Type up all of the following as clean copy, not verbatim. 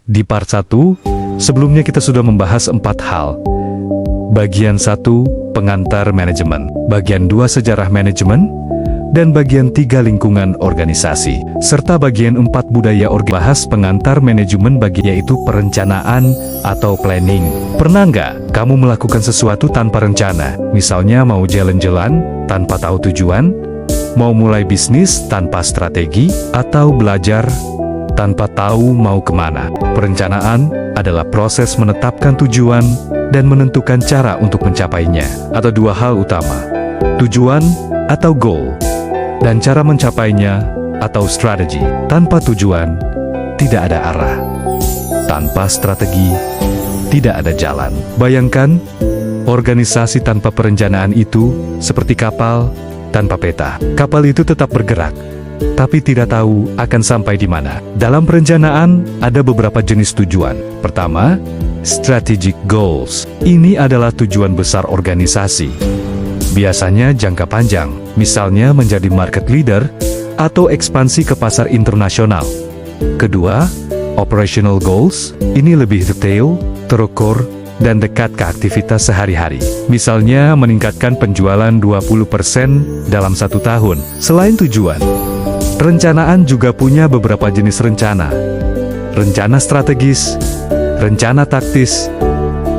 Di part 1, sebelumnya kita sudah membahas 4 hal. Bagian 1, pengantar manajemen. Bagian 2, sejarah manajemen. Dan bagian 3, lingkungan organisasi. Serta bagian 4, budaya organisasi. Bahas pengantar manajemen yaitu perencanaan atau planning. Pernah nggak kamu melakukan sesuatu tanpa rencana? Misalnya mau jalan-jalan tanpa tahu tujuan, mau mulai bisnis tanpa strategi, atau belajar tanpa tahu mau kemana. Perencanaan adalah proses menetapkan tujuan dan menentukan cara untuk mencapainya. Atau 2 hal utama, tujuan atau goal, dan cara mencapainya atau strategi. Tanpa tujuan, tidak ada arah. Tanpa strategi, tidak ada jalan. Bayangkan, organisasi tanpa perencanaan itu seperti kapal tanpa peta. Kapal itu tetap bergerak, tapi tidak tahu akan sampai di mana. Dalam perencanaan, ada beberapa jenis tujuan. Pertama, strategic goals. Ini adalah tujuan besar organisasi. Biasanya jangka panjang, misalnya menjadi market leader atau ekspansi ke pasar internasional. Kedua, operational goals. Ini lebih detail, terukur, dan dekat ke aktivitas sehari-hari. Misalnya meningkatkan penjualan 20% dalam 1 tahun. Selain tujuan, perencanaan juga punya beberapa jenis rencana. Rencana strategis, rencana taktis,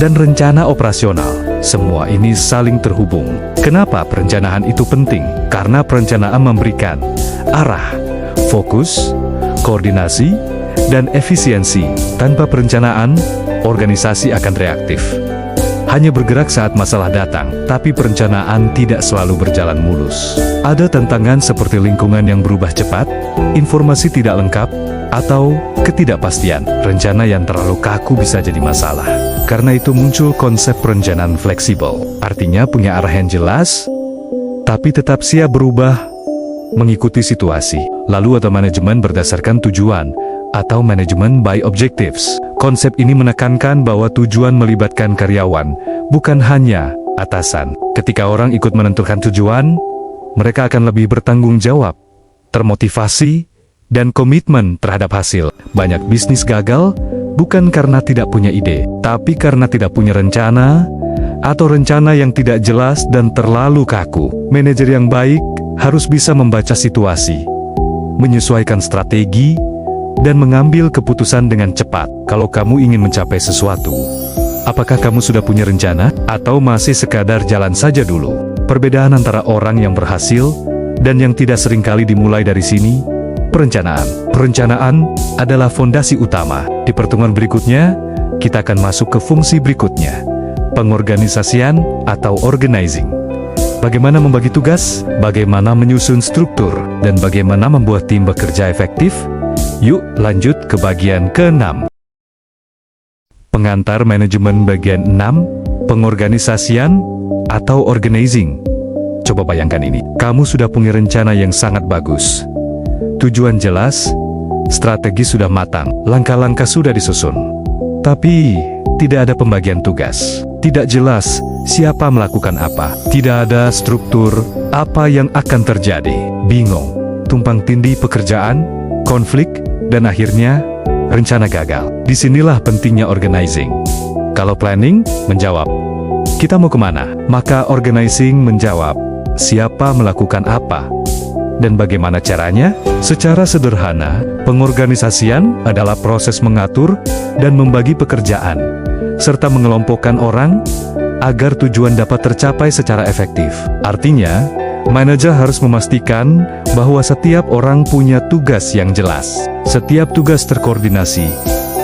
dan rencana operasional. Semua ini saling terhubung. Kenapa perencanaan itu penting? Karena perencanaan memberikan arah, fokus, koordinasi, dan efisiensi. Tanpa perencanaan, organisasi akan reaktif, hanya bergerak saat masalah datang. Tapi perencanaan tidak selalu berjalan mulus. Ada tantangan seperti lingkungan yang berubah cepat, informasi tidak lengkap, atau ketidakpastian. Rencana yang terlalu kaku bisa jadi masalah. Karena itu muncul konsep perencanaan fleksibel. Artinya punya arah yang jelas, tapi tetap siap berubah mengikuti situasi. Lalu ada manajemen berdasarkan tujuan, atau manajemen by objectives. Konsep ini menekankan bahwa tujuan melibatkan karyawan, bukan hanya atasan. Ketika orang ikut menentukan tujuan, mereka akan lebih bertanggung jawab, termotivasi, dan komitmen terhadap hasil. Banyak bisnis gagal bukan karena tidak punya ide, tapi karena tidak punya rencana, atau rencana yang tidak jelas dan terlalu kaku. Manajer yang baik harus bisa membaca situasi, menyesuaikan strategi, dan mengambil keputusan dengan cepat. Kalau kamu ingin mencapai sesuatu, apakah kamu sudah punya rencana, atau masih sekadar jalan saja dulu? Perbedaan antara orang yang berhasil dan yang tidak seringkali dimulai dari sini, perencanaan. Perencanaan adalah fondasi utama. Di pertemuan berikutnya, kita akan masuk ke fungsi berikutnya, pengorganisasian atau organizing. Bagaimana membagi tugas, bagaimana menyusun struktur, dan bagaimana membuat tim bekerja efektif. Yuk lanjut ke bagian ke-6. Pengantar manajemen bagian 6, pengorganisasian atau organizing. Coba bayangkan ini, kamu sudah punya rencana yang sangat bagus. Tujuan jelas, strategi sudah matang, langkah-langkah sudah disusun. Tapi, tidak ada pembagian tugas. Tidak jelas siapa melakukan apa. Tidak ada struktur apa yang akan terjadi. Bingung, tumpang tindih pekerjaan, konflik, dan akhirnya, rencana gagal. Disinilah pentingnya organizing. Kalau planning, menjawab, kita mau kemana? Maka organizing menjawab, siapa melakukan apa? Dan bagaimana caranya? Secara sederhana, pengorganisasian adalah proses mengatur dan membagi pekerjaan, serta mengelompokkan orang, agar tujuan dapat tercapai secara efektif. Artinya, manajer harus memastikan bahwa setiap orang punya tugas yang jelas. Setiap tugas terkoordinasi,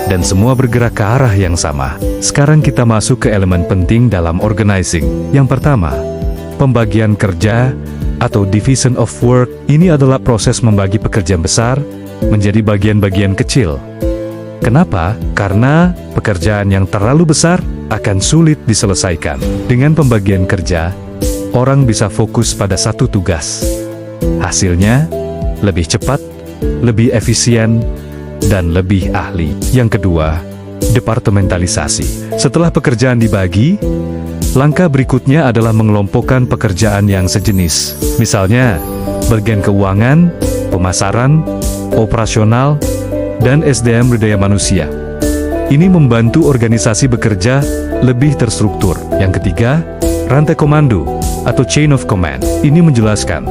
dan semua bergerak ke arah yang sama. Sekarang kita masuk ke elemen penting dalam organizing. Yang pertama, pembagian kerja atau division of work. Ini adalah proses membagi pekerjaan besar menjadi bagian-bagian kecil. Kenapa? Karena pekerjaan yang terlalu besar akan sulit diselesaikan. Dengan pembagian kerja, orang bisa fokus pada satu tugas. Hasilnya lebih cepat, lebih efisien, dan lebih ahli. Yang kedua, departementalisasi. Setelah pekerjaan dibagi, langkah berikutnya adalah mengelompokkan pekerjaan yang sejenis. Misalnya, bagian keuangan, pemasaran, operasional, dan SDM daya manusia. Ini membantu organisasi bekerja lebih terstruktur. Yang ketiga, rantai komando atau chain of command. Ini menjelaskan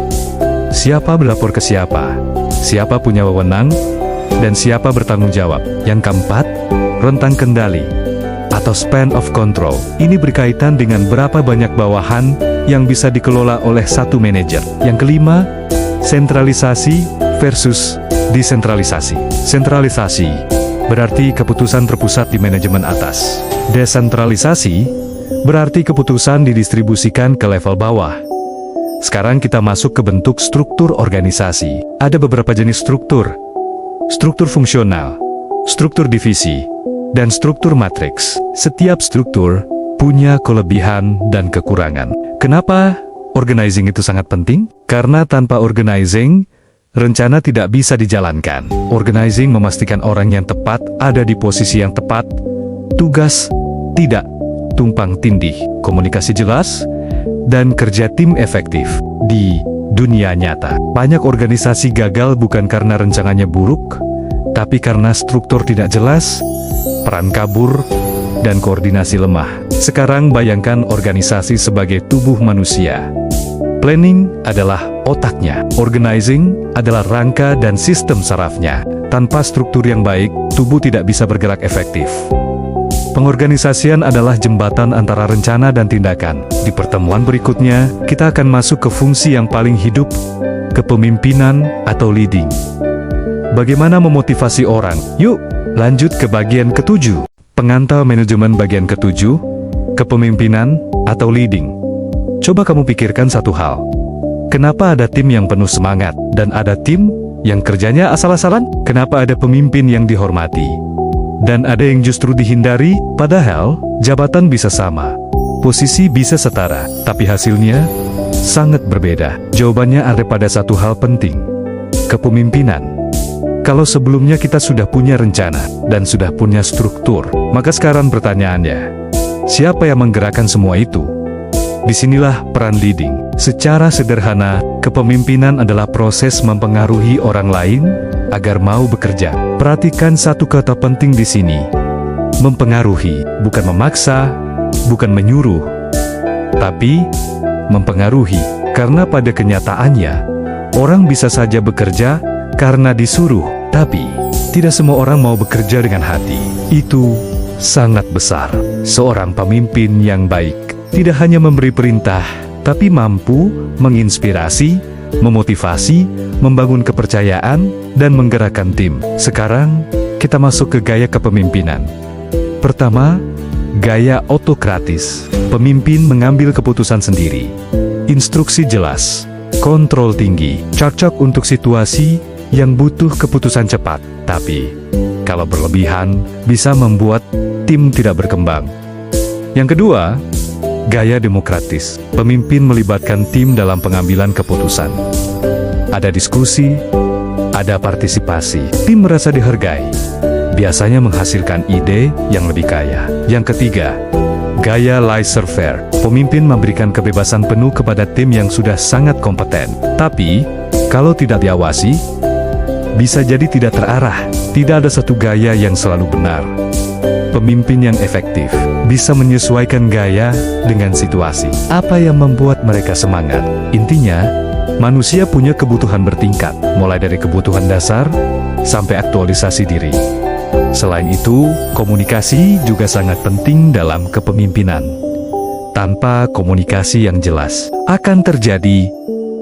siapa berlapor ke siapa, siapa punya wewenang, dan siapa bertanggung jawab. Yang keempat, rentang kendali atau span of control. Ini berkaitan dengan berapa banyak bawahan yang bisa dikelola oleh satu manajer. Yang kelima, sentralisasi versus desentralisasi. Sentralisasi berarti keputusan terpusat di manajemen atas. Desentralisasi berarti keputusan didistribusikan ke level bawah. Sekarang kita masuk ke bentuk struktur organisasi. Ada beberapa jenis struktur. Struktur fungsional, struktur divisi, dan struktur matriks. Setiap struktur punya kelebihan dan kekurangan. Kenapa organizing itu sangat penting? Karena tanpa organizing, rencana tidak bisa dijalankan. Organizing memastikan orang yang tepat ada di posisi yang tepat, tugas tidak tumpang tindih, komunikasi jelas, dan kerja tim efektif. Di dunia nyata, banyak organisasi gagal bukan karena rencananya buruk, tapi karena struktur tidak jelas, peran kabur, dan koordinasi lemah. Sekarang bayangkan organisasi sebagai tubuh manusia. Planning adalah otaknya, organizing adalah rangka dan sistem sarafnya. Tanpa struktur yang baik, tubuh tidak bisa bergerak efektif. Pengorganisasian adalah jembatan antara rencana dan tindakan. Di pertemuan berikutnya, kita akan masuk ke fungsi yang paling hidup, kepemimpinan atau leading. Bagaimana memotivasi orang? Yuk, lanjut ke bagian ketujuh. Pengantar manajemen bagian ketujuh, kepemimpinan atau leading. Coba kamu pikirkan satu hal. Kenapa ada tim yang penuh semangat dan ada tim yang kerjanya asal-asalan? Kenapa ada pemimpin yang dihormati dan ada yang justru dihindari? Padahal jabatan bisa sama, posisi bisa setara, tapi hasilnya sangat berbeda. Jawabannya ada pada satu hal penting, kepemimpinan. Kalau sebelumnya kita sudah punya rencana dan sudah punya struktur, maka sekarang pertanyaannya, siapa yang menggerakkan semua itu? Disinilah peran leading. Secara sederhana, kepemimpinan adalah proses mempengaruhi orang lain agar mau bekerja. Perhatikan satu kata penting di sini. Mempengaruhi, bukan memaksa, bukan menyuruh, tapi mempengaruhi. Karena pada kenyataannya, orang bisa saja bekerja karena disuruh, tapi tidak semua orang mau bekerja dengan hati. Itu sangat besar. Seorang pemimpin yang baik tidak hanya memberi perintah, tapi mampu menginspirasi, memotivasi, membangun kepercayaan, dan menggerakkan tim. Sekarang, kita masuk ke gaya kepemimpinan. Pertama, gaya otokratis. Pemimpin mengambil keputusan sendiri. Instruksi jelas, kontrol tinggi, cocok untuk situasi yang butuh keputusan cepat. Tapi, kalau berlebihan, bisa membuat tim tidak berkembang. Yang kedua, gaya demokratis. Pemimpin melibatkan tim dalam pengambilan keputusan. Ada diskusi, ada partisipasi. Tim merasa dihargai. Biasanya menghasilkan ide yang lebih kaya. Yang ketiga, gaya laissez-faire. Pemimpin memberikan kebebasan penuh kepada tim yang sudah sangat kompeten. Tapi, kalau tidak diawasi, bisa jadi tidak terarah. Tidak ada satu gaya yang selalu benar. Pemimpin yang efektif bisa menyesuaikan gaya dengan situasi. Apa yang membuat mereka semangat? Intinya, manusia punya kebutuhan bertingkat, mulai dari kebutuhan dasar sampai aktualisasi diri. Selain itu, komunikasi juga sangat penting dalam kepemimpinan. Tanpa komunikasi yang jelas, akan terjadi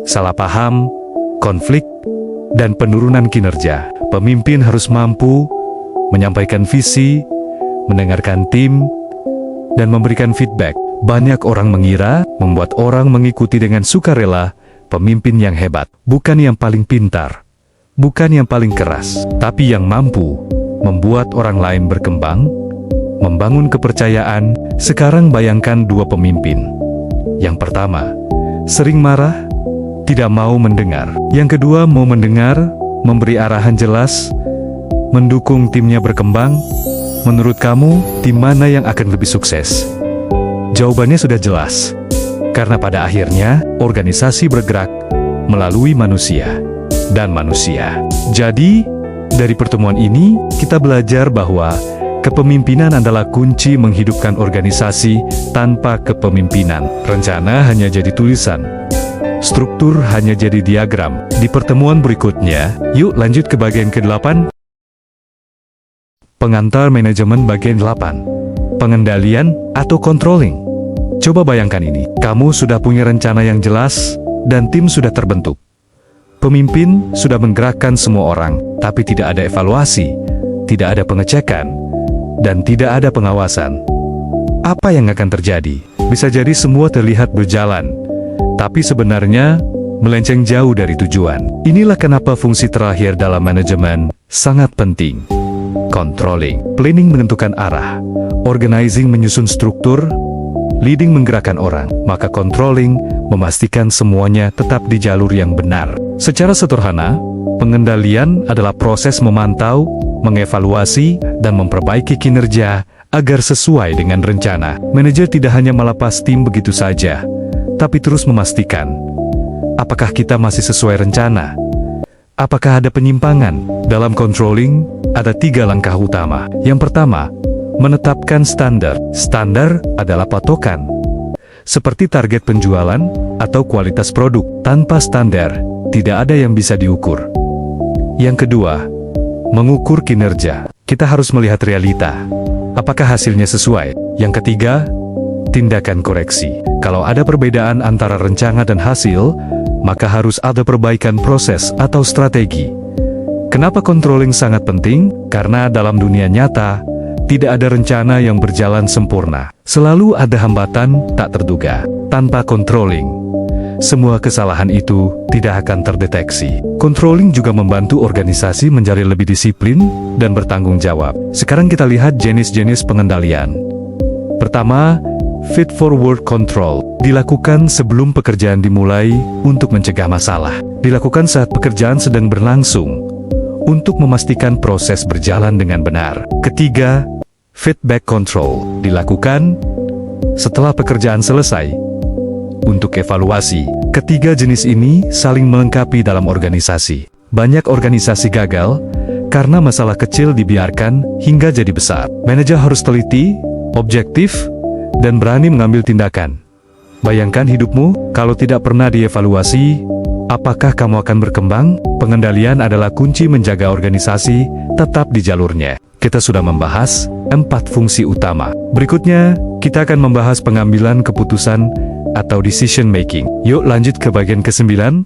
salah paham, konflik, dan penurunan kinerja. Pemimpin harus mampu menyampaikan visi, mendengarkan tim, dan memberikan feedback. Banyak orang mengira membuat orang mengikuti dengan sukarela. Pemimpin yang hebat bukan yang paling pintar, bukan yang paling keras, tapi yang mampu membuat orang lain berkembang, membangun kepercayaan. Sekarang bayangkan dua pemimpin. Yang pertama, sering marah, tidak mau mendengar. Yang kedua, mau mendengar, memberi arahan jelas, mendukung timnya berkembang. Menurut kamu, tim mana yang akan lebih sukses? Jawabannya sudah jelas. Karena pada akhirnya, organisasi bergerak melalui manusia dan manusia. Jadi, dari pertemuan ini, kita belajar bahwa Kepemimpinan adalah kunci menghidupkan organisasi. Tanpa kepemimpinan, rencana hanya jadi tulisan. Struktur hanya jadi diagram. Di pertemuan berikutnya, yuk lanjut ke bagian ke-8. Pengantar manajemen bagian 8. Pengendalian atau controlling. Coba bayangkan ini, kamu sudah punya rencana yang jelas, dan tim sudah terbentuk. Pemimpin sudah menggerakkan semua orang, tapi tidak ada evaluasi, tidak ada pengecekan, dan tidak ada pengawasan. Apa yang akan terjadi? Bisa jadi semua terlihat berjalan, tapi sebenarnya melenceng jauh dari tujuan. Inilah kenapa fungsi terakhir dalam manajemen sangat penting. Controlling, planning menentukan arah, organizing menyusun struktur, leading menggerakkan orang, maka controlling memastikan semuanya tetap di jalur yang benar. Secara sederhana, pengendalian adalah proses memantau, mengevaluasi, dan memperbaiki kinerja agar sesuai dengan rencana. Manajer tidak hanya melepas tim begitu saja, tapi terus memastikan, apakah kita masih sesuai rencana? Apakah ada penyimpangan? Dalam controlling, ada 3 langkah utama. Yang pertama, menetapkan standar. Standar adalah patokan, seperti target penjualan atau kualitas produk. Tanpa standar, tidak ada yang bisa diukur. Yang kedua, mengukur kinerja. Kita harus melihat realita. Apakah hasilnya sesuai? Yang ketiga, tindakan koreksi. Kalau ada perbedaan antara rencana dan hasil, maka harus ada perbaikan proses atau strategi. Kenapa controlling sangat penting? Karena dalam dunia nyata, tidak ada rencana yang berjalan sempurna. Selalu ada hambatan tak terduga. Tanpa controlling, semua kesalahan itu tidak akan terdeteksi. Controlling juga membantu organisasi menjadi lebih disiplin dan bertanggung jawab. Sekarang kita lihat jenis-jenis pengendalian. Pertama, feed-forward control. Dilakukan sebelum pekerjaan dimulai untuk mencegah masalah. Dilakukan saat pekerjaan sedang berlangsung untuk memastikan proses berjalan dengan benar. Ketiga, feedback control. Dilakukan setelah pekerjaan selesai untuk evaluasi. Ketiga jenis ini saling melengkapi dalam organisasi. Banyak organisasi gagal karena masalah kecil dibiarkan hingga jadi besar. Manajer harus teliti, objektif, dan berani mengambil tindakan. Bayangkan hidupmu kalau tidak pernah dievaluasi, apakah kamu akan berkembang? Pengendalian adalah kunci menjaga organisasi tetap di jalurnya. Kita sudah membahas 4 fungsi utama. Berikutnya, kita akan membahas pengambilan keputusan atau decision making. Yuk lanjut ke bagian ke-9.